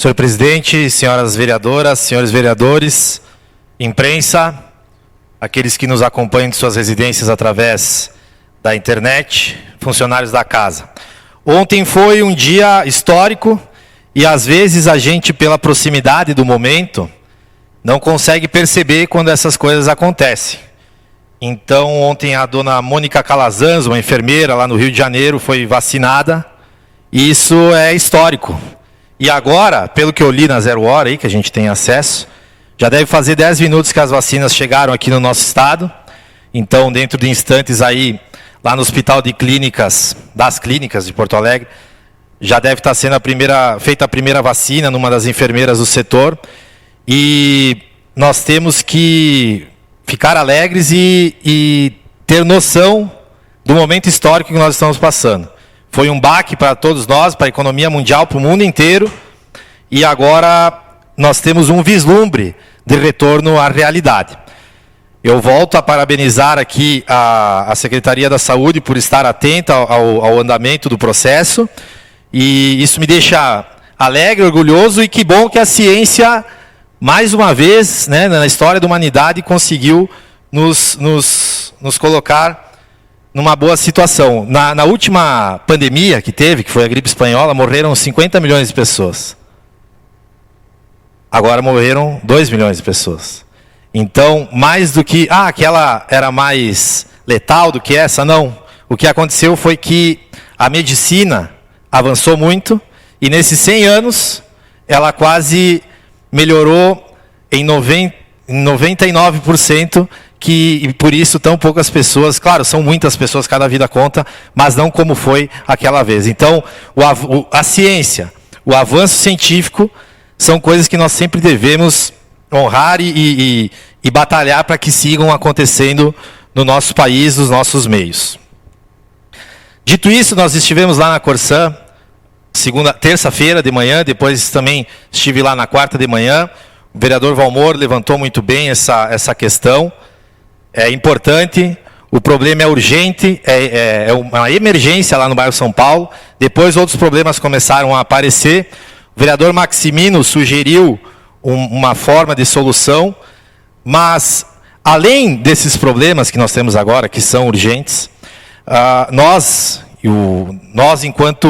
Senhor presidente, senhoras vereadoras, senhores vereadores, imprensa, aqueles que nos acompanham de suas residências através da internet, funcionários da casa. Ontem foi um dia histórico e às vezes a gente, pela proximidade do momento, não consegue perceber quando essas coisas acontecem. Então ontem a dona Mônica Calazans, uma enfermeira lá no Rio de Janeiro, foi vacinada e isso é histórico. E agora, pelo que eu li na 0 Hora, aí, que a gente tem acesso, já deve fazer 10 minutos que as vacinas chegaram aqui no nosso estado. Então, dentro de instantes aí, lá no Hospital de Clínicas, das Clínicas de Porto Alegre, já deve estar sendo feita a primeira vacina numa das enfermeiras do setor. E nós temos que ficar alegres e ter noção do momento histórico que nós estamos passando. Foi um baque para todos nós, para a economia mundial, para o mundo inteiro. E agora nós temos um vislumbre de retorno à realidade. Eu volto a parabenizar aqui a Secretaria da Saúde por estar atenta ao andamento do processo. E isso me deixa alegre, orgulhoso, e que bom que a ciência, mais uma vez, né, na história da humanidade, conseguiu nos colocar numa boa situação. Na última pandemia que teve, que foi a gripe espanhola, morreram 50 milhões de pessoas. Agora morreram 2 milhões de pessoas. Então, mais do que... aquela era mais letal do que essa, não. O que aconteceu foi que a medicina avançou muito e nesses 100 anos ela quase melhorou em 99%, e por isso tão poucas pessoas, claro, são muitas pessoas, cada vida conta, mas não como foi aquela vez. Então, a ciência, o avanço científico, são coisas que nós sempre devemos honrar e batalhar para que sigam acontecendo no nosso país, nos nossos meios. Dito isso, nós estivemos lá na Corsã, terça-feira de manhã, depois também estive lá na quarta de manhã. O vereador Valmor levantou muito bem essa questão. É importante, o problema é urgente, é uma emergência lá no bairro São Paulo. Depois outros problemas começaram a aparecer. O vereador Maximino sugeriu uma forma de solução, mas além desses problemas que nós temos agora, que são urgentes, nós enquanto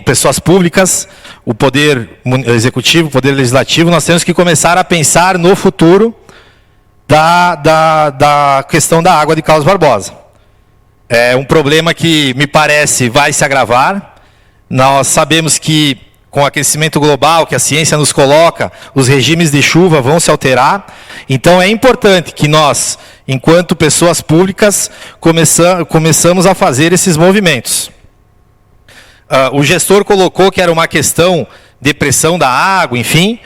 pessoas públicas, o poder executivo, o poder legislativo, nós temos que começar a pensar no futuro da questão da água de Carlos Barbosa. É um problema que, me parece, vai se agravar. Nós sabemos que, com o aquecimento global, que a ciência nos coloca, os regimes de chuva vão se alterar. Então, é importante que nós, enquanto pessoas públicas, começamos a fazer esses movimentos. O gestor colocou que era uma questão de pressão da água, enfim,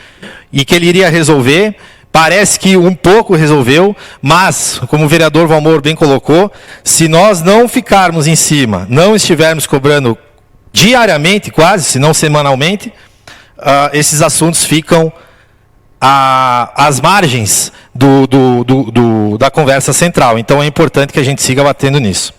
e que ele iria resolver. Parece que um pouco resolveu, mas, como o vereador Valmor bem colocou, se nós não ficarmos em cima, não estivermos cobrando diariamente quase, se não semanalmente, esses assuntos ficam às margens da conversa central. Então é importante que a gente siga batendo nisso.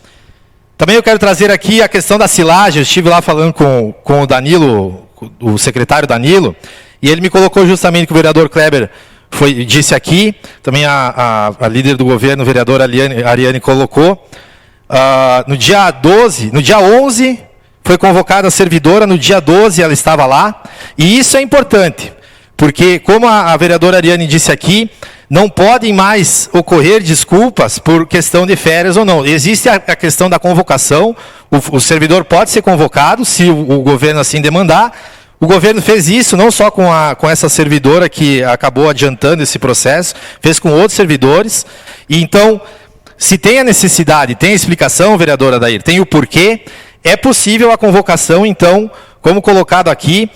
Também eu quero trazer aqui a questão da silagem. Eu estive lá falando com o Danilo, o secretário Danilo, e ele me colocou justamente que o vereador Kleber disse aqui, também a líder do governo, a vereadora Ariane colocou. No dia 11, foi convocada a servidora, no dia 12 ela estava lá, e isso é importante, porque, como a vereadora Ariane disse aqui, não podem mais ocorrer desculpas por questão de férias ou não. Existe a questão da convocação, o servidor pode ser convocado, se o governo assim demandar. O governo fez isso, não só com essa servidora que acabou adiantando esse processo, fez com outros servidores. E então, se tem a necessidade, tem a explicação, vereadora Adair, tem o porquê, é possível a convocação. Então, como colocado aqui,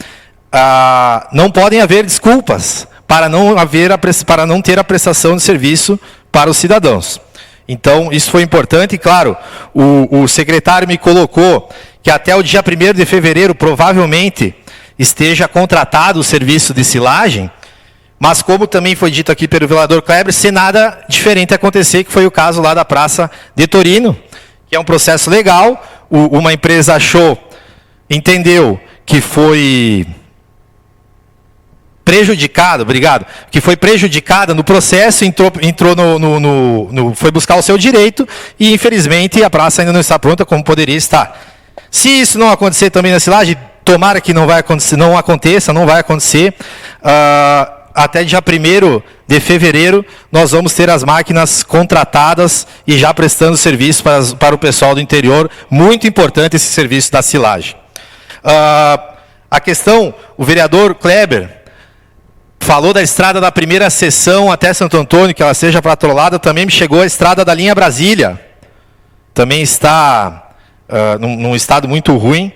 não podem haver desculpas para não ter a prestação de serviço para os cidadãos. Então, isso foi importante. E, claro, o secretário me colocou que até o dia 1º de fevereiro, provavelmente, esteja contratado o serviço de silagem, mas como também foi dito aqui pelo vereador Kleber, se nada diferente acontecer, que foi o caso lá da Praça de Torino, que é um processo legal, uma empresa entendeu que foi prejudicada, obrigado, que foi prejudicada no processo, entrou foi buscar o seu direito e, infelizmente, a praça ainda não está pronta como poderia estar. Se isso não acontecer também na silagem, tomara que não vai acontecer, não vai acontecer. Até dia 1º de fevereiro, nós vamos ter as máquinas contratadas e já prestando serviço para o pessoal do interior. Muito importante esse serviço da silagem. A questão, o vereador Kleber falou da estrada da primeira seção até Santo Antônio, que ela seja patrolada. Também me chegou a estrada da linha Brasília. Também está num estado muito ruim.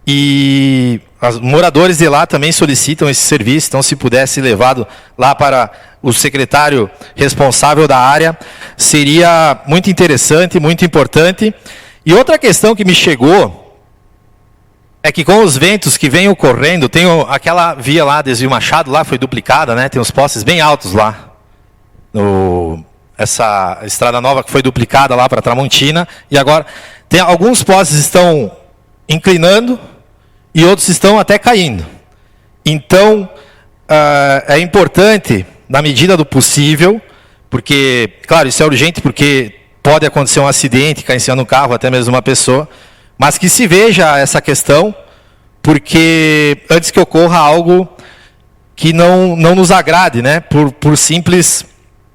E os moradores de lá também solicitam esse serviço. Então, se pudesse levado lá para o secretário responsável da área, seria muito interessante, muito importante. E outra questão que me chegou é que com os ventos que vêm ocorrendo, tem aquela via lá, Desvio Machado, lá foi duplicada, né? Tem uns postes bem altos lá. Essa estrada nova que foi duplicada lá para Tramontina. E agora, tem alguns postes estão inclinando e outros estão até caindo. Então, é importante, na medida do possível, porque, claro, isso é urgente porque pode acontecer um acidente, cair em cima do carro, até mesmo uma pessoa, mas que se veja essa questão, porque antes que ocorra algo que não nos agrade, né? Por simples,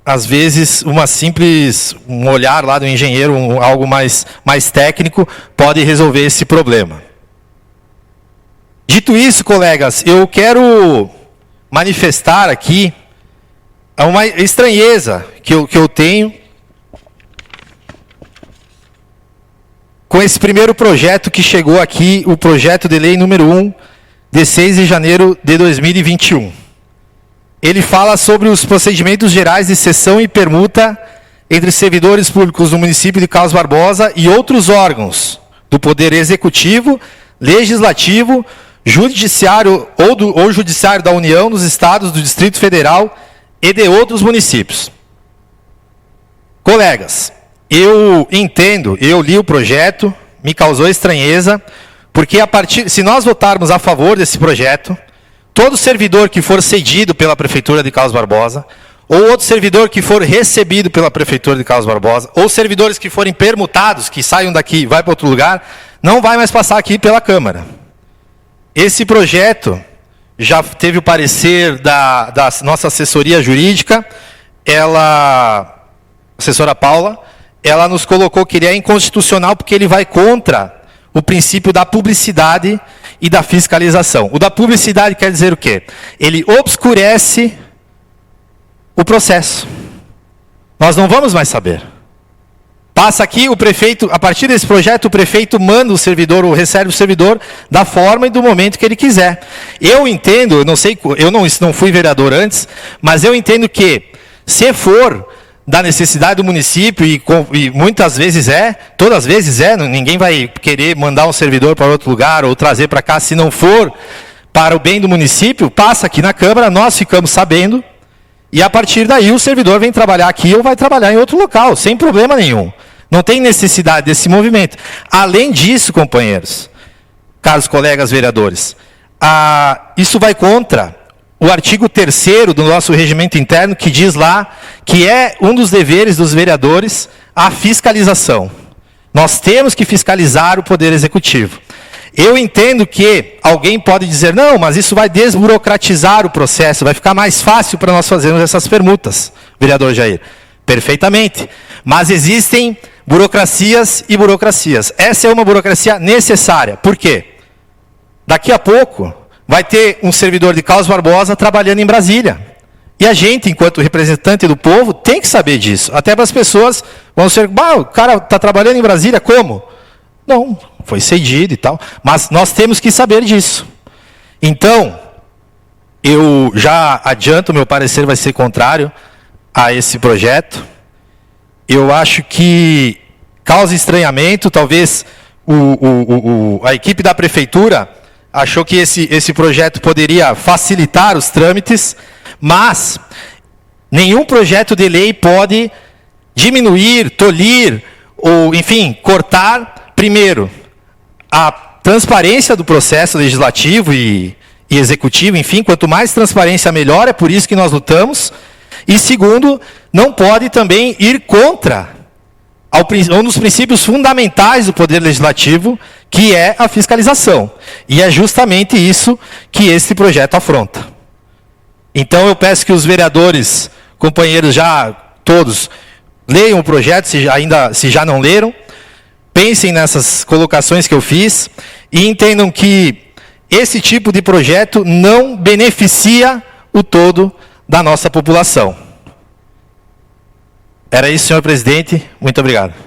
às vezes, um olhar lá do engenheiro, algo mais técnico, pode resolver esse problema. Dito isso, colegas, eu quero manifestar aqui uma estranheza que eu tenho com esse primeiro projeto que chegou aqui, o projeto de lei número 1, de 6 de janeiro de 2021. Ele fala sobre os procedimentos gerais de cessão e permuta entre servidores públicos do município de Carlos Barbosa e outros órgãos do Poder Executivo, Legislativo, Judiciário ou Judiciário da União, dos Estados, do Distrito Federal e de outros municípios. Colegas, eu entendo, eu li o projeto, me causou estranheza, porque se nós votarmos a favor desse projeto, todo servidor que for cedido pela Prefeitura de Carlos Barbosa, ou outro servidor que for recebido pela Prefeitura de Carlos Barbosa, ou servidores que forem permutados, que saiam daqui e vão para outro lugar, não vai mais passar aqui pela Câmara. Esse projeto já teve o parecer da nossa assessoria jurídica, a assessora Paula, ela nos colocou que ele é inconstitucional porque ele vai contra o princípio da publicidade e da fiscalização. O da publicidade quer dizer o quê? Ele obscurece o processo. Nós não vamos mais saber. Passa aqui, o prefeito, a partir desse projeto, o prefeito manda o servidor, ou recebe o servidor, da forma e do momento que ele quiser. Eu entendo, eu não sei, eu não fui vereador antes, mas eu entendo que, se for da necessidade do município, e muitas vezes todas as vezes ninguém vai querer mandar um servidor para outro lugar, ou trazer para cá, se não for para o bem do município, passa aqui na Câmara, nós ficamos sabendo, e a partir daí o servidor vem trabalhar aqui ou vai trabalhar em outro local, sem problema nenhum. Não tem necessidade desse movimento. Além disso, companheiros, caros colegas vereadores, isso vai contra o artigo 3º do nosso regimento interno, que diz lá que é um dos deveres dos vereadores a fiscalização. Nós temos que fiscalizar o Poder Executivo. Eu entendo que alguém pode dizer, não, mas isso vai desburocratizar o processo, vai ficar mais fácil para nós fazermos essas permutas, vereador Jair. Perfeitamente. Mas existem burocracias e burocracias. Essa é uma burocracia necessária. Por quê? Daqui a pouco vai ter um servidor de Carlos Barbosa trabalhando em Brasília. E a gente, enquanto representante do povo, tem que saber disso. Até para as pessoas vão ser, o cara está trabalhando em Brasília, como? Não, foi cedido e tal. Mas nós temos que saber disso. Então, eu já adianto, meu parecer vai ser contrário a esse projeto. Eu acho que causa estranhamento, talvez a equipe da Prefeitura achou que esse projeto poderia facilitar os trâmites, mas nenhum projeto de lei pode diminuir, tolir, ou, enfim, cortar, primeiro, a transparência do processo legislativo e e executivo, enfim, quanto mais transparência, melhor, é por isso que nós lutamos. E segundo, não pode também ir contra um dos princípios fundamentais do Poder Legislativo, que é a fiscalização. E é justamente isso que esse projeto afronta. Então eu peço que os vereadores, companheiros já todos, leiam o projeto, se já não leram, pensem nessas colocações que eu fiz e entendam que esse tipo de projeto não beneficia o todo da nossa população. Era isso, senhor presidente. Muito obrigado.